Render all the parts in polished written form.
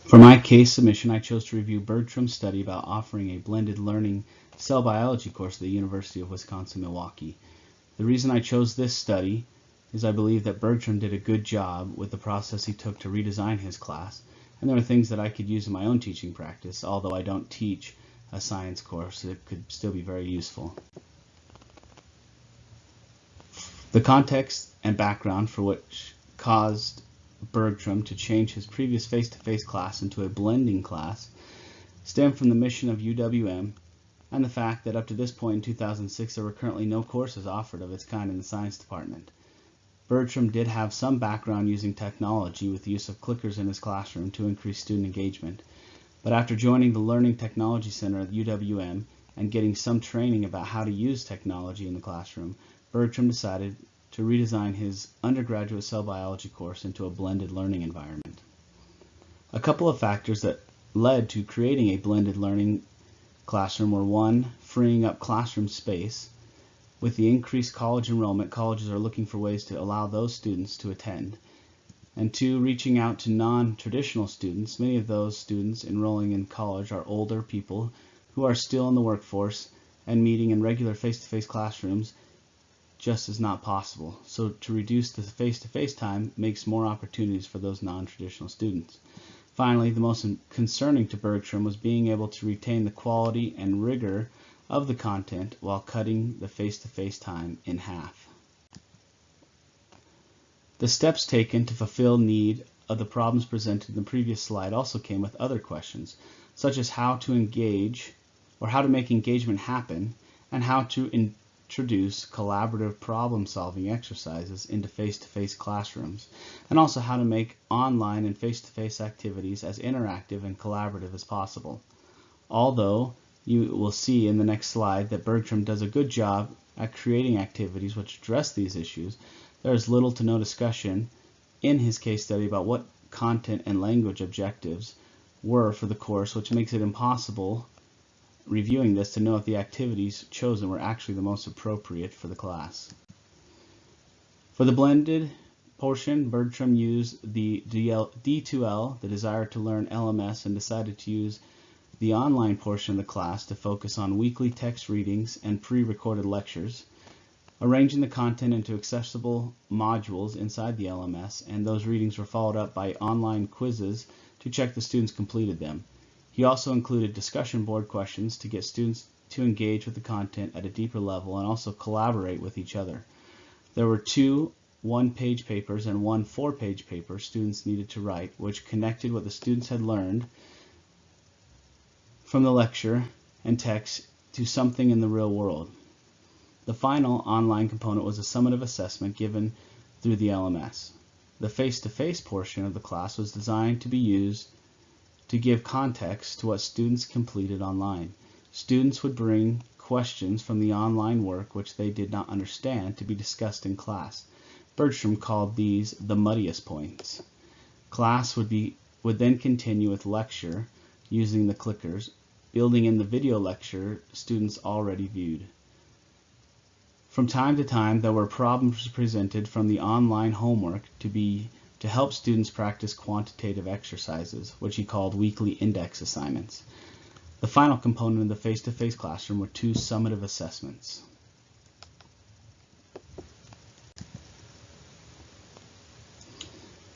For my case submission, I chose to review Bergstrom's study about offering a blended learning cell biology course at the University of Wisconsin-Milwaukee. The reason I chose this study is I believe that Bergstrom did a good job with the process he took to redesign his class, and there are things that I could use in my own teaching practice. Although I don't teach a science course, it could still be very useful. The context and background for which caused Bergstrom to change his previous face-to-face class into a blending class stemmed from the mission of UWM and the fact that up to this point in 2006 there were currently no courses offered of its kind in the science department. Bergstrom did have some background using technology with the use of clickers in his classroom to increase student engagement, but after joining the Learning Technology Center at UWM and getting some training about how to use technology in the classroom, Bergstrom decided to redesign his undergraduate cell biology course into a blended learning environment. A couple of factors that led to creating a blended learning classroom were: one, freeing up classroom space. With the increased college enrollment, colleges are looking for ways to allow those students to attend. And two, reaching out to non-traditional students. Many of those students enrolling in college are older people who are still in the workforce, and meeting in regular face-to-face classrooms just is not possible. So to reduce the face-to-face time makes more opportunities for those non-traditional students. Finally, the most concerning to Bergstrom was being able to retain the quality and rigor of the content while cutting the face-to-face time in half. The steps taken to fulfill need of the problems presented in the previous slide also came with other questions, such as how to engage or how to make engagement happen, and how to introduce collaborative problem-solving exercises into face-to-face classrooms, and also how to make online and face-to-face activities as interactive and collaborative as possible. Although you will see in the next slide that Bergstrom does a good job at creating activities which address these issues, there is little to no discussion in his case study about what content and language objectives were for the course, which makes it impossible, reviewing this, to know if the activities chosen were actually the most appropriate for the class. For the blended portion, Bergstrom used the D2L, the desire to learn LMS, and decided to use the online portion of the class to focus on weekly text readings and pre-recorded lectures, arranging the content into accessible modules inside the LMS, and those readings were followed up by online quizzes to check the students completed them. He also included discussion board questions to get students to engage with the content at a deeper level and also collaborate with each other. There were 2 one-page papers and 1 4-page paper students needed to write, which connected what the students had learned from the lecture and text to something in the real world. The final online component was a summative assessment given through the LMS. The face-to-face portion of the class was designed to be used to give context to what students completed online. Students would bring questions from the online work which they did not understand to be discussed in class. Bergstrom called these the muddiest points. Class would then continue with lecture using the clickers, building in the video lecture students already viewed. From time to time, there were problems presented from the online homework to help students practice quantitative exercises, which he called weekly index assignments. The final component of the face-to-face classroom were 2 summative assessments.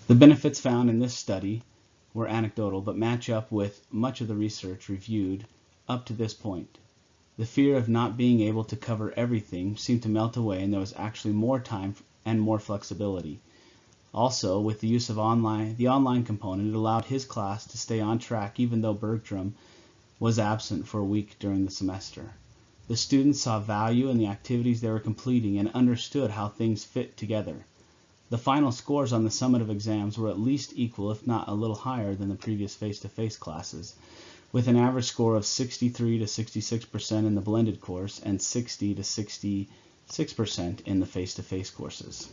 The benefits found in this study were anecdotal, but match up with much of the research reviewed up to this point. The fear of not being able to cover everything seemed to melt away, and there was actually more time and more flexibility. Also, with the use of the online component, it allowed his class to stay on track even though Bergstrom was absent for a week during the semester. The students saw value in the activities they were completing and understood how things fit together. The final scores on the summative exams were at least equal, if not a little higher, than the previous face-to-face classes, with an average score of 63 to 66% in the blended course and 60 to 66% in the face-to-face courses.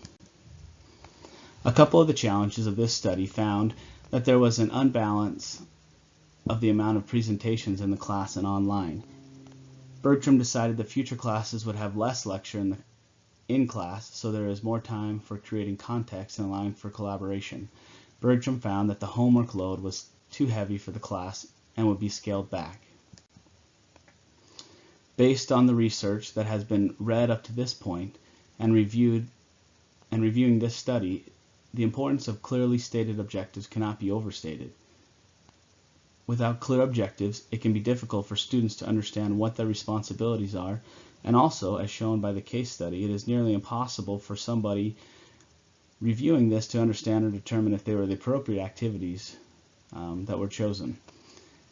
A couple of the challenges of this study found that there was an unbalance of the amount of presentations in the class and online. Bergstrom decided that future classes would have less lecture in class, so there is more time for creating context and allowing for collaboration. Bergstrom found that the homework load was too heavy for the class and would be scaled back. Based on the research that has been read up to this point and reviewing this study, the importance of clearly stated objectives cannot be overstated. Without clear objectives, it can be difficult for students to understand what their responsibilities are, and also, as shown by the case study, it is nearly impossible for somebody reviewing this to understand or determine if they were the appropriate activities that were chosen.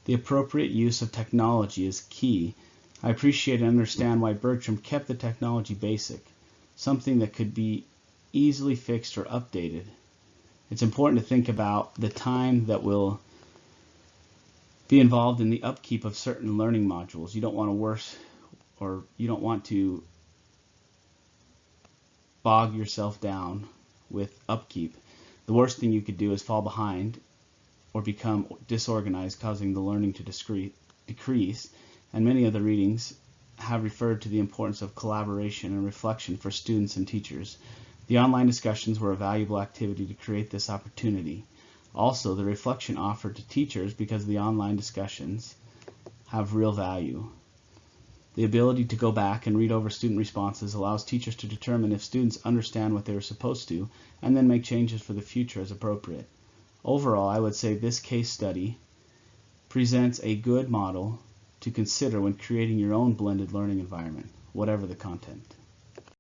The appropriate use of technology is key. I appreciate and understand why Bertram kept the technology basic, something that could be easily fixed or updated. It's important to think about the time that will be involved in the upkeep of certain learning modules. You don't want to bog yourself down with upkeep. The worst thing you could do is fall behind or become disorganized, causing the learning to decrease. And many of the readings have referred to the importance of collaboration and reflection for students and teachers. The online discussions were a valuable activity to create this opportunity. Also, the reflection offered to teachers, because the online discussions have real value. The ability to go back and read over student responses allows teachers to determine if students understand what they were supposed to, and then make changes for the future as appropriate. Overall, I would say this case study presents a good model to consider when creating your own blended learning environment, whatever the content.